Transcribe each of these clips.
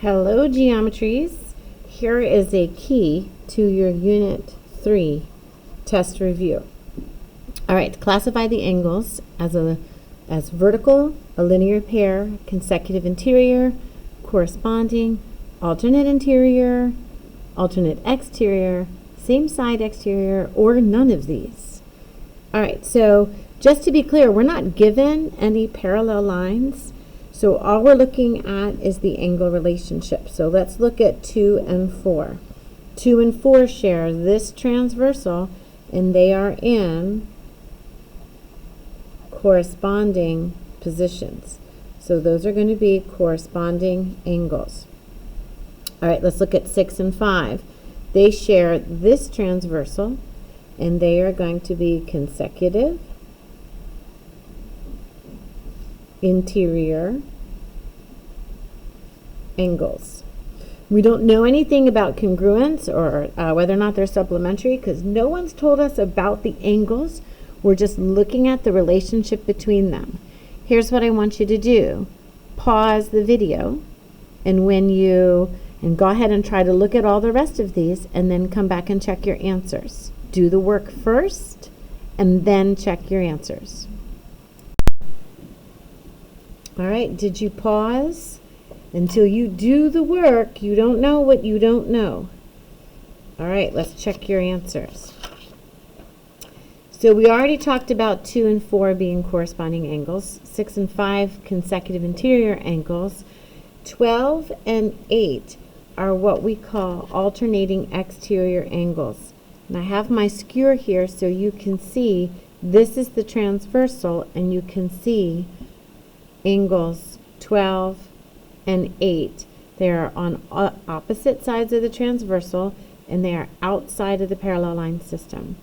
Hello, geometries. Here is a key to your Unit 3 test review. All right, classify the angles as vertical, a linear pair, consecutive interior, corresponding, alternate interior, alternate exterior, same side exterior, or none of these. All right, so just to be clear, we're not given any parallel lines. So all we're looking at is the angle relationship. So let's look at 2 and 4. 2 and 4 share this transversal, and they are in corresponding positions. So those are going to be corresponding angles. All right, let's look at 6 and 5. They share this transversal, and they are going to be consecutive interior angles. We don't know anything about congruence or whether or not they're supplementary because no one's told us about the angles. We're just looking at the relationship between them. Here's what I want you to do. Pause the video and go ahead and try to look at all the rest of these and then come back and check your answers. Do the work first and then check your answers. All right, did you pause? Until you do the work, you don't know what you don't know. All right, let's check your answers. So we already talked about 2 and 4 being corresponding angles, 6 and 5 consecutive interior angles, 12 and 8 are what we call alternating exterior angles. And I have my skewer here so you can see this is the transversal and you can see angles 12 and 8. They are on opposite sides of the transversal and they are outside of the parallel line system.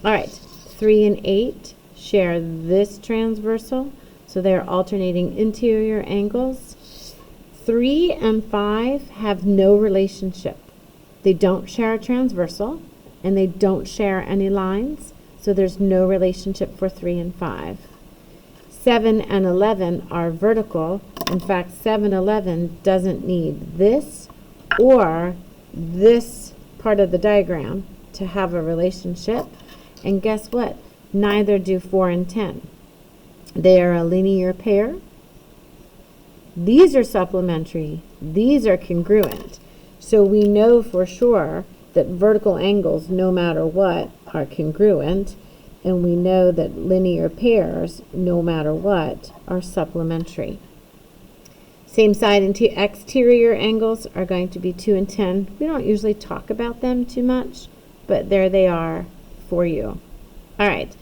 All right, 3 and 8 share this transversal, so they are alternating interior angles. 3 and 5 have no relationship. They don't share a transversal and they don't share any lines, so there's no relationship for 3 and 5. 7 and 11 are vertical. In fact, 7-11 doesn't need this or this part of the diagram to have a relationship. And guess what? Neither do 4 and 10. They are a linear pair. These are supplementary. These are congruent. So we know for sure that vertical angles, no matter what, are congruent. And we know that linear pairs, no matter what, are supplementary. Same side and exterior angles are going to be 2 and 10. We don't usually talk about them too much, but there they are for you. All right.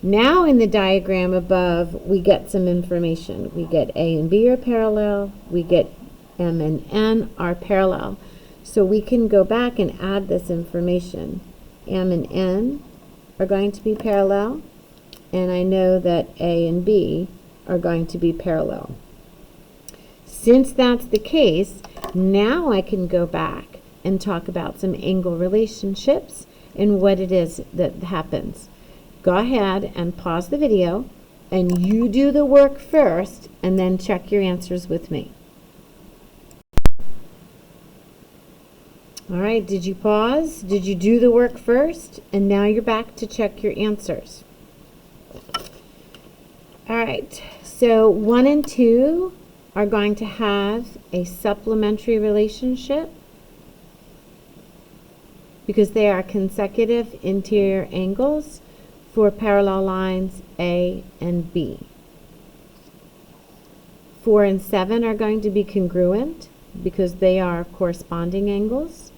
Now in the diagram above, we get some information. We get A and B are parallel. We get M and N are parallel. So we can go back and add this information. M and N are going to be parallel, and I know that A and B are going to be parallel. Since that's the case, now I can go back and talk about some angle relationships and what it is that happens. Go ahead and pause the video, and you do the work first, and then check your answers with me. All right, did you pause? Did you do the work first? And now you're back to check your answers. All right, so 1 and 2 are going to have a supplementary relationship because they are consecutive interior angles for parallel lines A and B. 4 and 7 are going to be congruent because they are corresponding angles.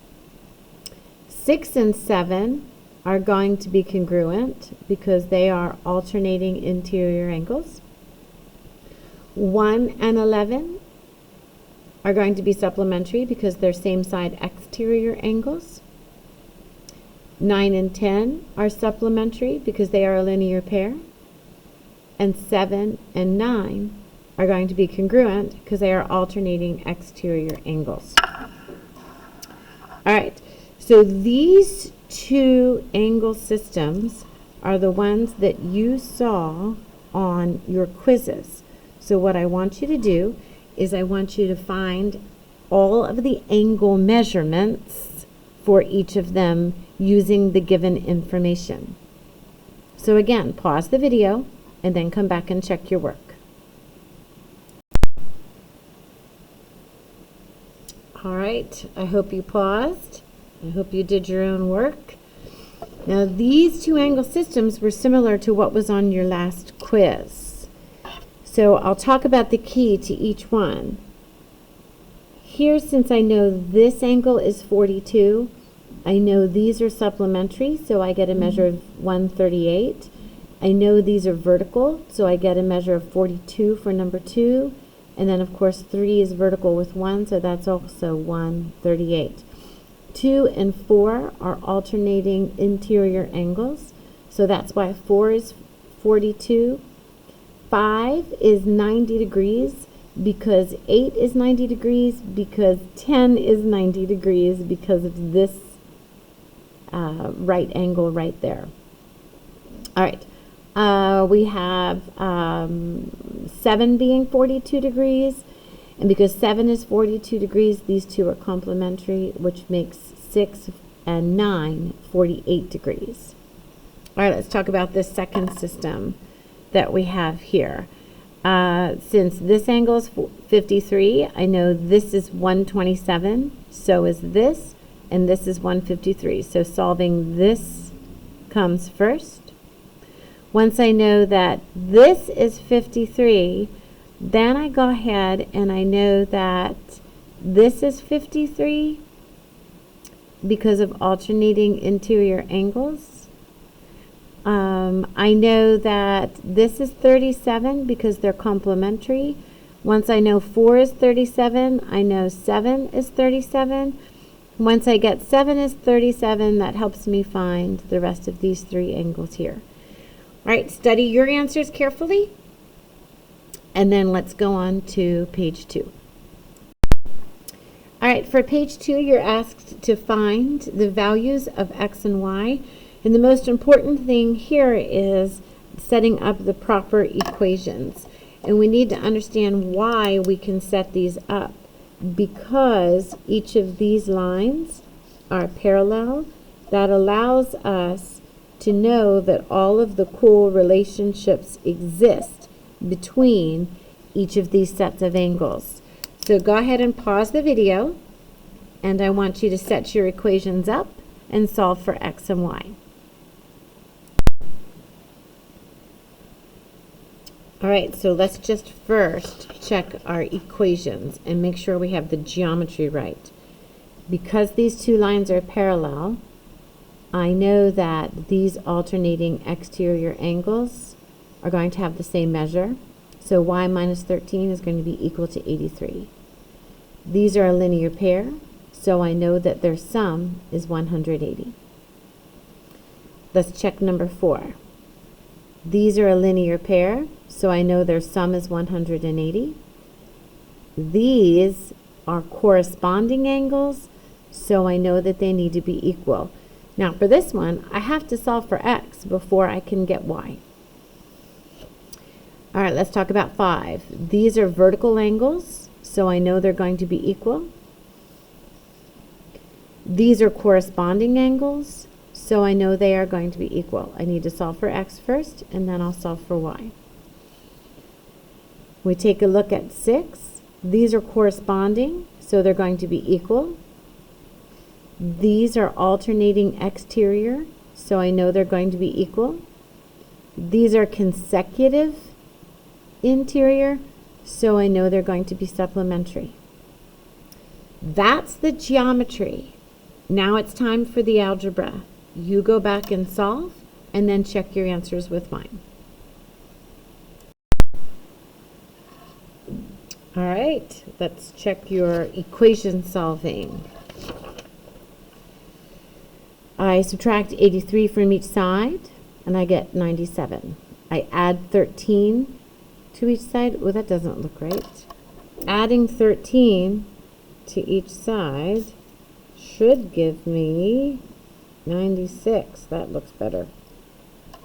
6 and 7 are going to be congruent because they are alternating interior angles. 1 and 11 are going to be supplementary because they're same side exterior angles. 9 and 10 are supplementary because they are a linear pair. And 7 and 9 are going to be congruent because they are alternating exterior angles. All right. So these two angle systems are the ones that you saw on your quizzes. So what I want you to do is I want you to find all of the angle measurements for each of them using the given information. So again, pause the video and then come back and check your work. All right, I hope you paused. I hope you did your own work. Now, these two angle systems were similar to what was on your last quiz. So I'll talk about the key to each one. Here, since I know this angle is 42, I know these are supplementary, so I get a measure of 138. I know these are vertical, so I get a measure of 42 for number 2. And then, of course, 3 is vertical with 1, so that's also 138. 2 and 4 are alternating interior angles, so that's why 4 is 42. 5 is 90 degrees, because 8 is 90 degrees, because 10 is 90 degrees, because of this right angle right there. All right. We have 7 being 42 degrees, and because 7 is 42 degrees, these two are complementary, which makes 6 and 9 48 degrees. All right, let's talk about this second system that we have here. Since this angle is 53, I know this is 127, so is this, and this is 153. So solving this comes first. Once I know that this is 53, then I go ahead and I know that this is 53 because of alternating interior angles. I know that this is 37 because they're complementary. Once I know 4 is 37, I know 7 is 37. Once I get 7 is 37, that helps me find the rest of these 3 angles here. All right, study your answers carefully, and then let's go on to page 2. All right, for page 2, you're asked to find the values of x and y, and the most important thing here is setting up the proper equations. And we need to understand why we can set these up, because each of these lines are parallel. That allows us to know that all of the cool relationships exist between each of these sets of angles. So go ahead and pause the video, and I want you to set your equations up and solve for x and y. All right, so let's just first check our equations and make sure we have the geometry right. Because these two lines are parallel, I know that these alternating exterior angles are going to have the same measure. So y minus 13 is going to be equal to 83. These are a linear pair, so I know that their sum is 180. Let's check number 4. These are a linear pair, so I know their sum is 180. These are corresponding angles, so I know that they need to be equal. Now for this one, I have to solve for x before I can get y. All right, let's talk about 5. These are vertical angles, so I know they're going to be equal. These are corresponding angles, so I know they are going to be equal. I need to solve for x first, and then I'll solve for y. We take a look at 6. These are corresponding, so they're going to be equal. These are alternating exterior, so I know they're going to be equal. These are consecutive interior, so I know they're going to be supplementary. That's the geometry. Now it's time for the algebra. You go back and solve, and then check your answers with mine. All right, let's check your equation solving. I subtract 83 from each side, and I get 97. I add 13 to each side. Oh, that doesn't look right. Adding 13 to each side should give me 96. That looks better. All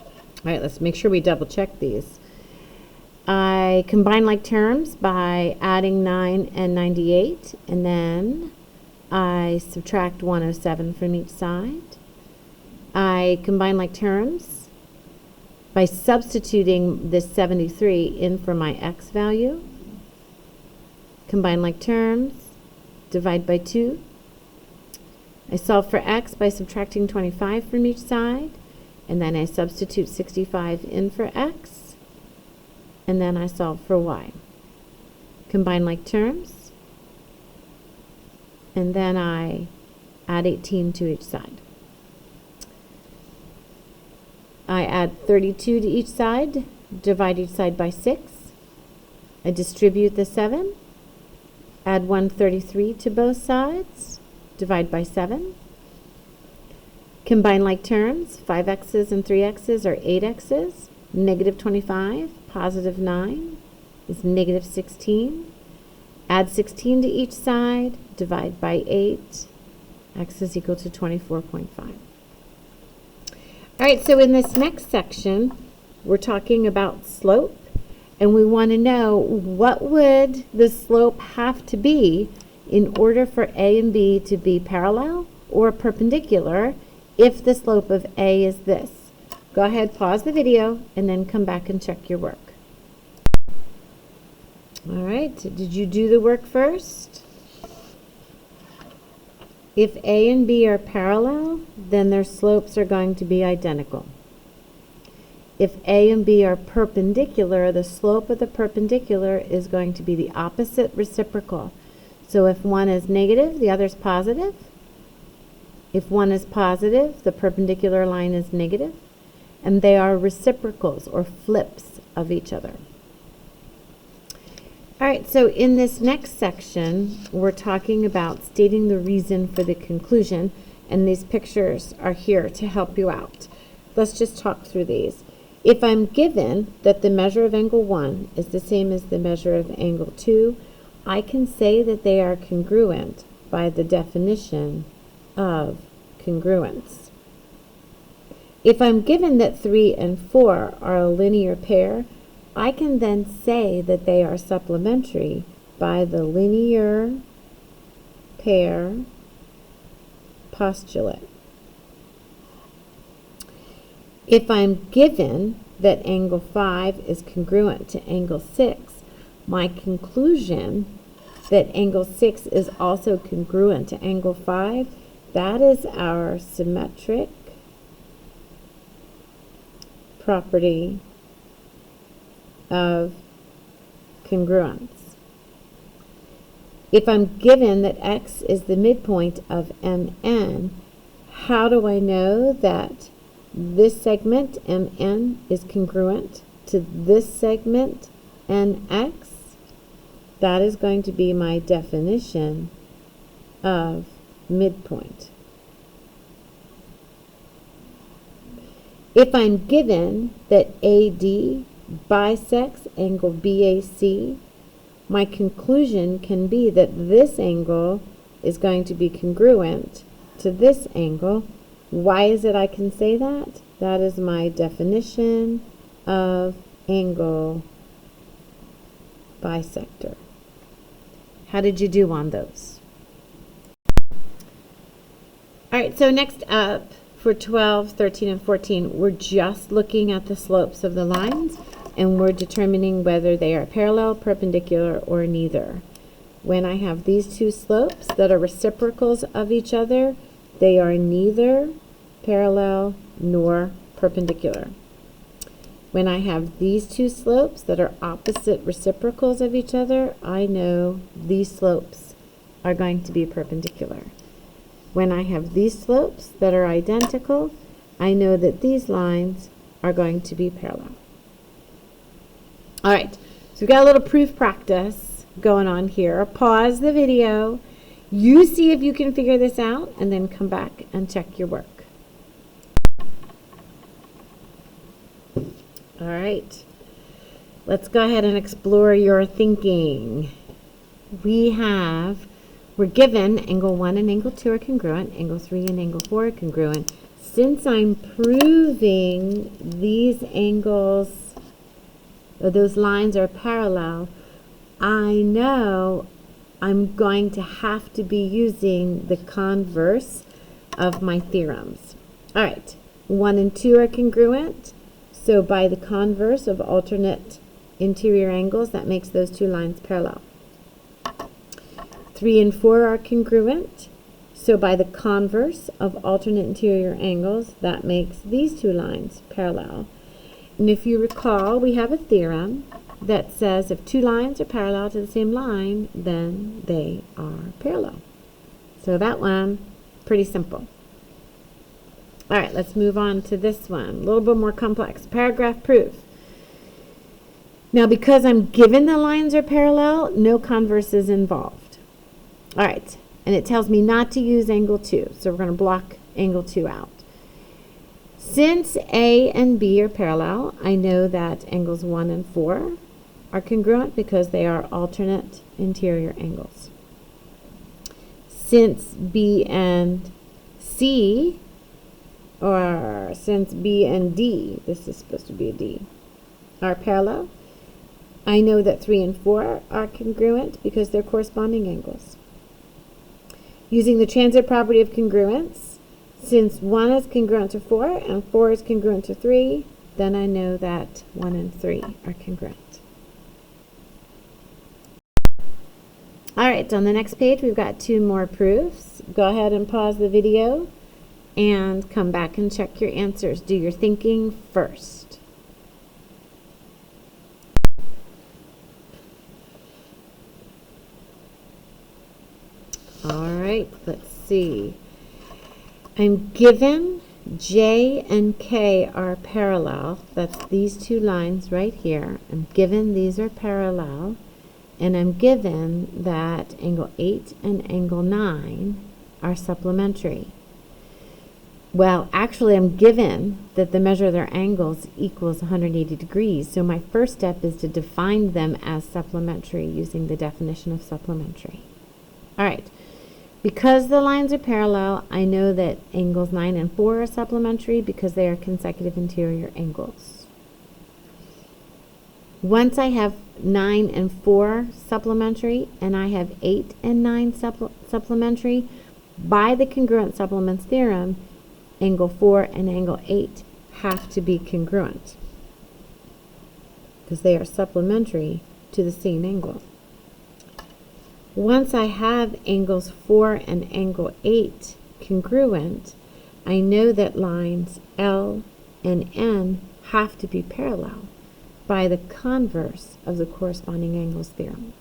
right, let's make sure we double check these. I combine like terms by adding 9 and 98, and then I subtract 107 from each side. I combine like terms by substituting this 73 in for my x value. Combine like terms, divide by 2. I solve for x by subtracting 25 from each side, and then I substitute 65 in for x, and then I solve for y. Combine like terms, and then I add 18 to each side. I add 32 to each side, divide each side by 6. I distribute the 7, add 133 to both sides, divide by 7. Combine like terms, 5x's and 3x's are 8x's, negative 25, positive 9 is negative 16. Add 16 to each side, divide by 8, x is equal to 24.5. All right, so in this next section, we're talking about slope, and we want to know what would the slope have to be in order for A and B to be parallel or perpendicular if the slope of A is this. Go ahead, pause the video, and then come back and check your work. All right, did you do the work first? If A and B are parallel, then their slopes are going to be identical. If A and B are perpendicular, the slope of the perpendicular is going to be the opposite reciprocal. So if one is negative, the other is positive. If one is positive, the perpendicular line is negative, and they are reciprocals or flips of each other. All right, so in this next section, we're talking about stating the reason for the conclusion, and these pictures are here to help you out. Let's just talk through these. If I'm given that the measure of angle 1 is the same as the measure of angle 2, I can say that they are congruent by the definition of congruence. If I'm given that 3 and 4 are a linear pair, I can then say that they are supplementary by the linear pair postulate. If I'm given that angle 5 is congruent to angle 6, my conclusion that angle 6 is also congruent to angle 5, that is our symmetric property of congruence. If I'm given that x is the midpoint of MN, how do I know that this segment MN is congruent to this segment NX? That is going to be my definition of midpoint. If I'm given that AD bisects angle BAC, my conclusion can be that this angle is going to be congruent to this angle. Why is it I can say that? That is my definition of angle bisector. How did you do on those? All right, so next up for 12, 13, and 14, we're just looking at the slopes of the lines, and we're determining whether they are parallel, perpendicular, or neither. When I have these two slopes that are reciprocals of each other, they are neither parallel nor perpendicular. When I have these two slopes that are opposite reciprocals of each other, I know these slopes are going to be perpendicular. When I have these slopes that are identical, I know that these lines are going to be parallel. All right, so we've got a little proof practice going on here. Pause the video. You see if you can figure this out, and then come back and check your work. All right, let's go ahead and explore your thinking. We're given angle 1 and angle 2 are congruent, angle 3 and angle 4 are congruent. Since I'm proving these angles or those lines are parallel, I know I'm going to have to be using the converse of my theorems. All right, 1 and 2 are congruent, so by the converse of alternate interior angles, that makes those two lines parallel. 3 and 4 are congruent, so by the converse of alternate interior angles, that makes these two lines parallel. And if you recall, we have a theorem that says if two lines are parallel to the same line, then they are parallel. So that one, pretty simple. All right, let's move on to this one. A little bit more complex. Paragraph proof. Now, because I'm given the lines are parallel, no converse is involved. All right, and it tells me not to use angle 2, so we're going to block angle 2 out. Since A and B are parallel, I know that angles 1 and 4 are congruent because they are alternate interior angles. Since B and C, or since B and D, this is supposed to be a D, are parallel, I know that 3 and 4 are congruent because they're corresponding angles. Using the transit property of congruence, since 1 is congruent to 4 and 4 is congruent to 3, then I know that 1 and 3 are congruent. All right, on the next page, we've got 2 more proofs. Go ahead and pause the video and come back and check your answers. Do your thinking first. All right, let's see. I'm given J and K are parallel. That's these two lines right here. I'm given these are parallel. And I'm given that angle 8 and angle 9 are supplementary. Well, actually, I'm given that the measure of their angles equals 180 degrees. So my first step is to define them as supplementary using the definition of supplementary. All right. Because the lines are parallel, I know that angles 9 and 4 are supplementary because they are consecutive interior angles. Once I have 9 and 4 supplementary, and I have 8 and 9 supplementary, by the congruent supplements theorem, angle 4 and angle 8 have to be congruent because they are supplementary to the same angle. Once I have angles 4 and angle 8 congruent, I know that lines L and N have to be parallel by the converse of the corresponding angles theorem.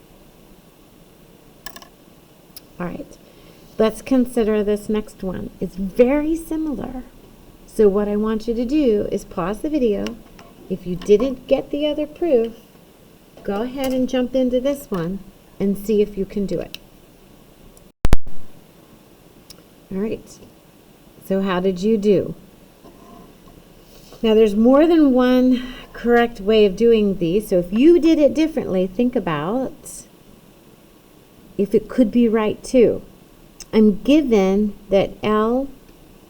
All right, let's consider this next one. It's very similar. So what I want you to do is pause the video. If you didn't get the other proof, go ahead and jump into this one and see if you can do it. All right, so how did you do? Now there's more than one correct way of doing these, so if you did it differently, think about if it could be right too. I'm given that L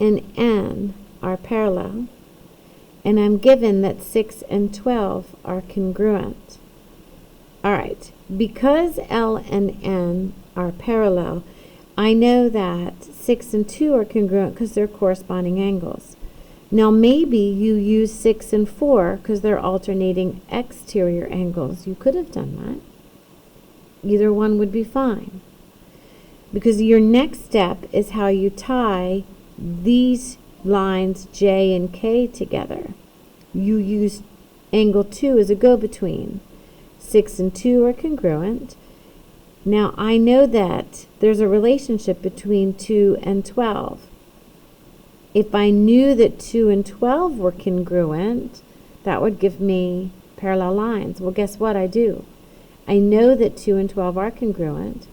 and N are parallel, and I'm given that 6 and 12 are congruent. All right, because L and N are parallel, I know that 6 and 2 are congruent because they're corresponding angles. Now maybe you use 6 and 4 because they're alternating exterior angles. You could have done that. Either one would be fine. Because your next step is how you tie these lines J and K together. You use angle 2 as a go-between. 6 and 2 are congruent. Now I know that there's a relationship between 2 and 12. If I knew that 2 and 12 were congruent, that would give me parallel lines. Well, guess what I do? I know that 2 and 12 are congruent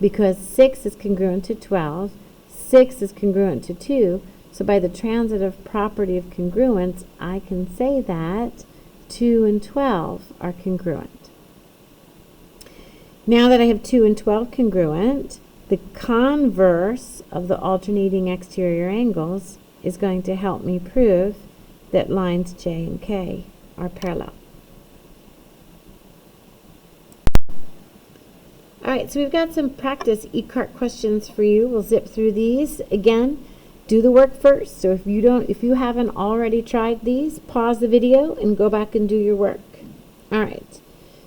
because 6 is congruent to 12, 6 is congruent to 2, so by the transitive property of congruence, I can say that 2 and 12 are congruent. Now that I have 2 and 12 congruent, the converse of the alternating exterior angles is going to help me prove that lines J and K are parallel. All right, so we've got some practice e-cart questions for you. We'll zip through these. Again, do the work first. So if you haven't already tried these, pause the video and go back and do your work. All right.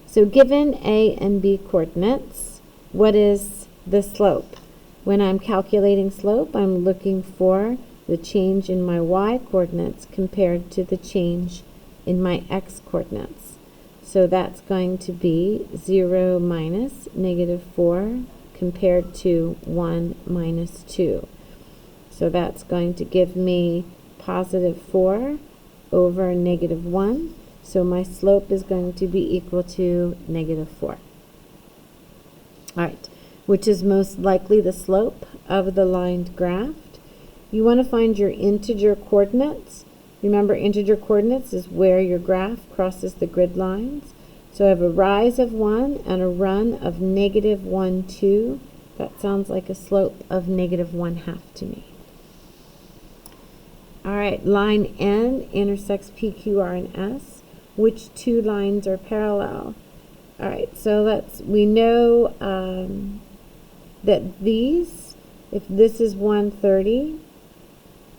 So given A and B coordinates, what is the slope? When I'm calculating slope, I'm looking for the change in my y coordinates compared to the change in my x coordinates. So that's going to be 0 minus -4 compared to 1 minus 2. So that's going to give me +4 over -1. So my slope is going to be equal to -4. All right, which is most likely the slope of the lined graph. You want to find your integer coordinates. Remember, integer coordinates is where your graph crosses the grid lines. So I have a rise of 1 and a run of -1, 2. That sounds like a slope of -1/2 to me. All right, line N intersects P, Q, R, and S. Which two lines are parallel? All right, so we know that these, if this is 130,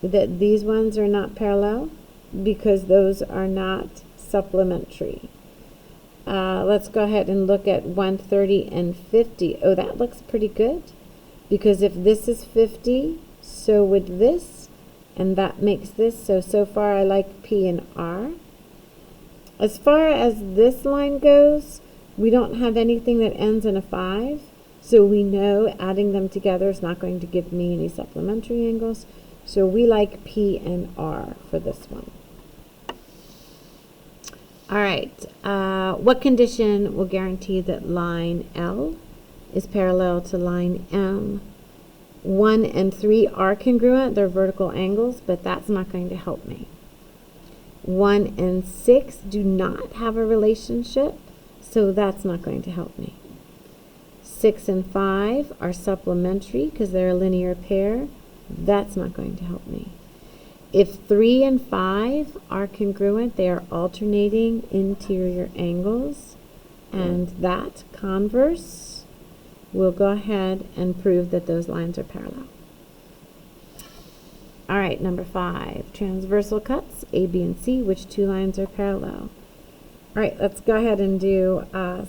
that these ones are not parallel because those are not supplementary. Let's go ahead and look at 130 and 50. Oh, that looks pretty good because if this is 50, so would this, and that makes this. So far I like P and R. As far as this line goes, we don't have anything that ends in a 5, so we know adding them together is not going to give me any supplementary angles. So we like P and R for this one. All right, what condition will guarantee that line L is parallel to line M? 1 and 3 are congruent, they're vertical angles, but that's not going to help me. 1 and 6 do not have a relationship, so that's not going to help me. 6 and 5 are supplementary because they're a linear pair. That's not going to help me. If 3 and 5 are congruent, they are alternating interior angles, and that converse will go ahead and prove that those lines are parallel. All right, number 5, transversal cuts, A, B, and C. Which two lines are parallel? All right, let's go ahead and do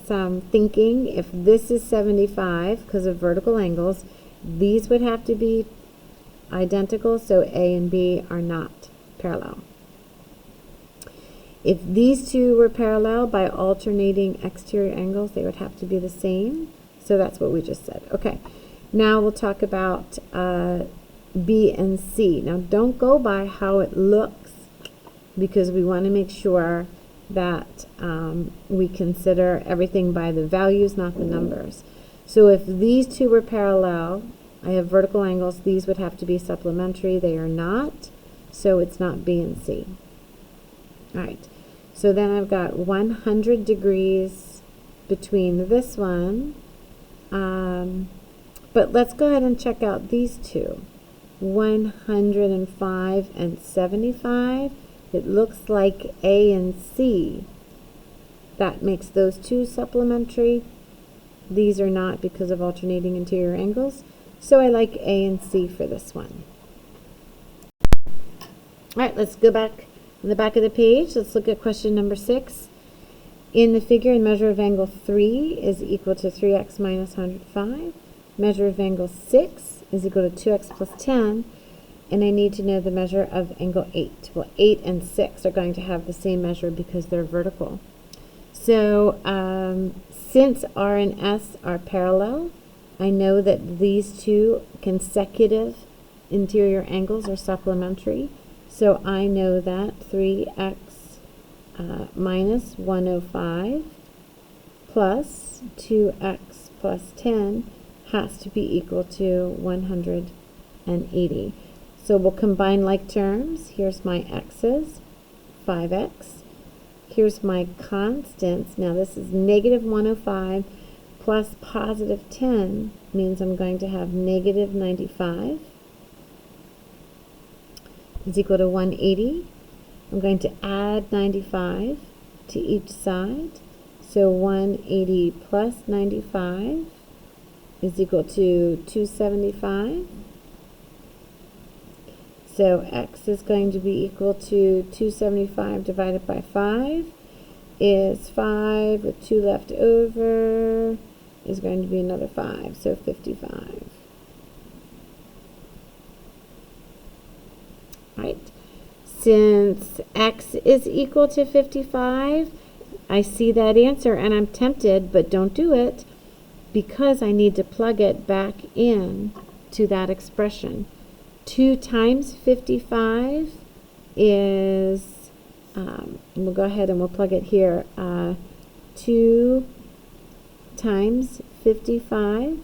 some thinking. If this is 75 because of vertical angles, these would have to be identical, so A and B are not parallel. If these two were parallel by alternating exterior angles, they would have to be the same. So that's what we just said. Okay, now we'll talk about B and C. Now don't go by how it looks because we want to make sure that we consider everything by the values, not the numbers. So if these two were parallel, I have vertical angles, these would have to be supplementary. They are not, so it's not B and C. All right, so then I've got 100 degrees between this one, but let's go ahead and check out these two. 105 and 75. It looks like A and C. That makes those two supplementary. These are not because of alternating interior angles. So I like A and C for this one. All right, let's go back on the back of the page. Let's look at question number 6. In the figure, the measure of angle 3 is equal to 3x minus 105. Measure of angle 6 is equal to 2x plus 10. And I need to know the measure of angle 8. Well, 8 and 6 are going to have the same measure because they're vertical. So since R and S are parallel, I know that these two consecutive interior angles are supplementary. So I know that 3x minus 105 plus 2x plus 10 has to be equal to 180. So we'll combine like terms. Here's my x's, 5x. Here's my constants. Now this is negative 105 plus positive 10 means I'm going to have negative 95 is equal to 180. I'm going to add 95 to each side. So 180 plus 95 is equal to 275. So x is going to be equal to 275 divided by 5 is 5, with 2 left over is going to be another 5, so 55. Right. Since x is equal to 55, I see that answer and I'm tempted, but don't do it, because I need to plug it back in to that expression. 2 times 55 is, we'll go ahead and we'll plug it here. 2 times 55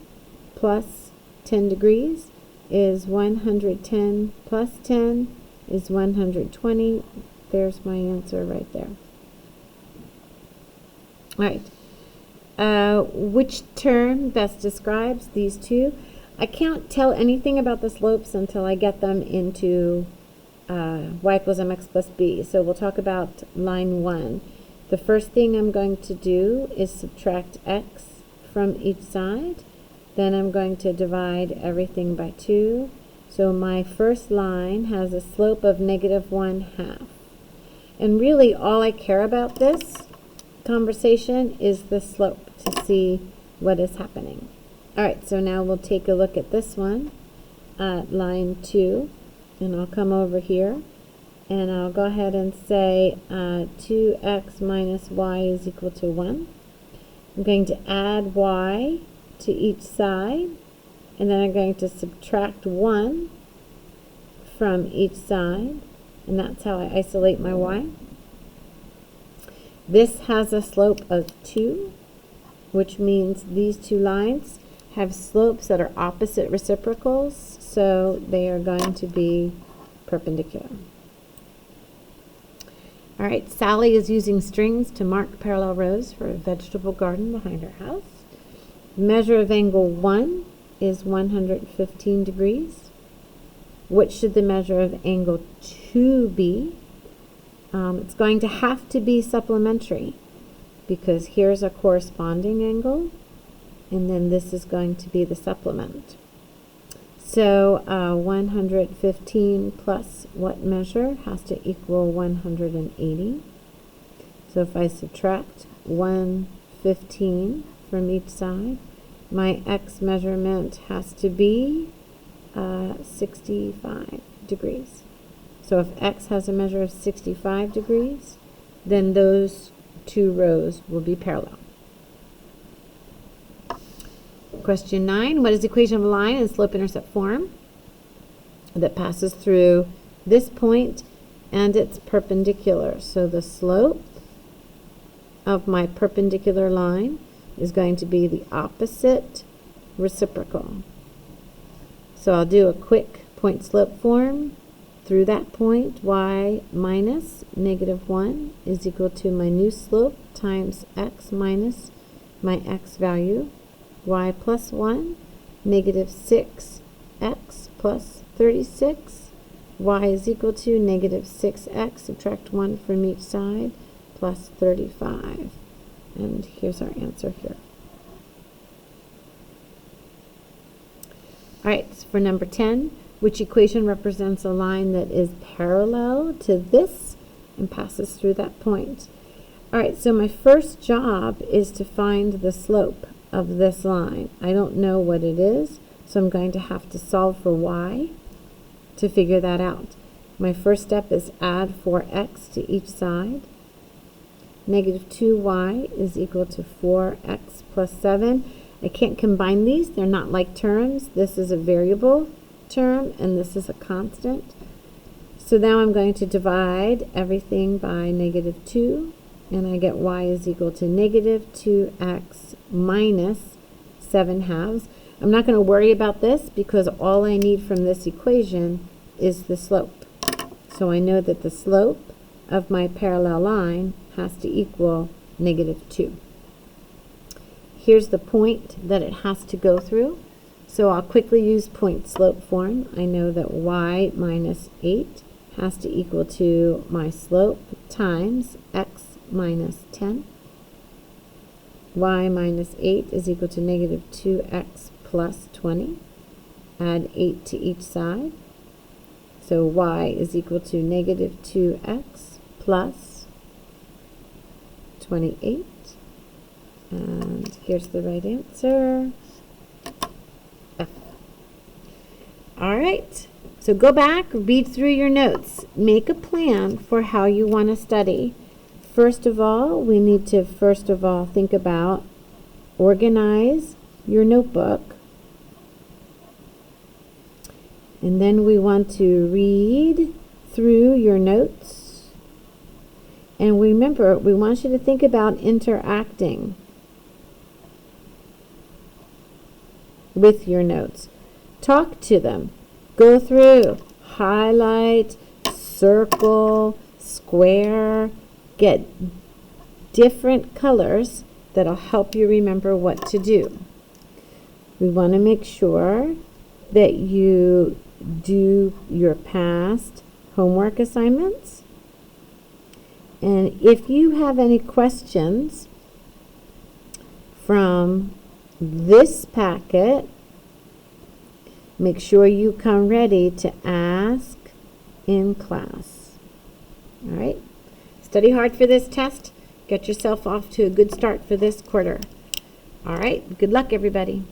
plus 10 degrees is 110, plus 10 is 120. There's my answer right there. All right. Which term best describes these two? I can't tell anything about the slopes until I get them into y equals mx plus b. So we'll talk about line 1. The first thing I'm going to do is subtract x from each side. Then I'm going to divide everything by 2. So my first line has a slope of -1/2. And really all I care about this conversation is the slope to see what is happening. All right, so now we'll take a look at this one, line 2, and I'll come over here and I'll go ahead and say 2x minus y is equal to 1. I'm going to add y to each side, and then I'm going to subtract 1 from each side, and that's how I isolate my y. This has a slope of 2, which means these two lines have slopes that are opposite reciprocals, so they are going to be perpendicular. All right, Sally is using strings to mark parallel rows for a vegetable garden behind her house. Measure of angle 1 is 115 degrees. What should the measure of angle 2 be? It's going to have to be supplementary, because here's a corresponding angle, and then this is going to be the supplement. So 115 plus what measure has to equal 180. So if I subtract 115 from each side, my x measurement has to be 65 degrees. So if x has a measure of 65 degrees, then those two rows will be parallel. Question 9, what is the equation of a line in slope-intercept form that passes through this point and it's perpendicular? So the slope of my perpendicular line is going to be the opposite reciprocal. So I'll do a quick point-slope form. Through that point, y minus -1 is equal to my new slope times x minus my x value. Y plus 1, -6x plus 36. Y is equal to -6x, subtract 1 from each side, plus 35. And here's our answer here. All right, so for number 10, which equation represents a line that is parallel to this and passes through that point? All right, so my first job is to find the slope of this line. I don't know what it is, so I'm going to have to solve for y to figure that out. My first step is add 4x to each side. -2y is equal to 4x plus 7. I can't combine these. They're not like terms. This is a variable term, and this is a constant. So now I'm going to divide everything by -2, and I get y is equal to -2x minus 7/2. I'm not going to worry about this because all I need from this equation is the slope. So I know that the slope of my parallel line has to equal -2. Here's the point that it has to go through. So I'll quickly use point-slope form. I know that y minus 8 has to equal to my slope times x minus 10. Y minus 8 is equal to -2x plus 20. Add 8 to each side. So y is equal to negative 2x plus 28. And here's the right answer. F. All right. So go back, read through your notes. Make a plan for how you want to study. First of all, we need to think about organize your notebook. And then we want to read through your notes. And remember, we want you to think about interacting with your notes. Talk to them. Go through, highlight, circle, square, get different colors that'll help you remember what to do. We want to make sure that you do your past homework assignments. And if you have any questions from this packet, make sure you come ready to ask in class. All right? Study hard for this test. Get yourself off to a good start for this quarter. All right? Good luck, everybody.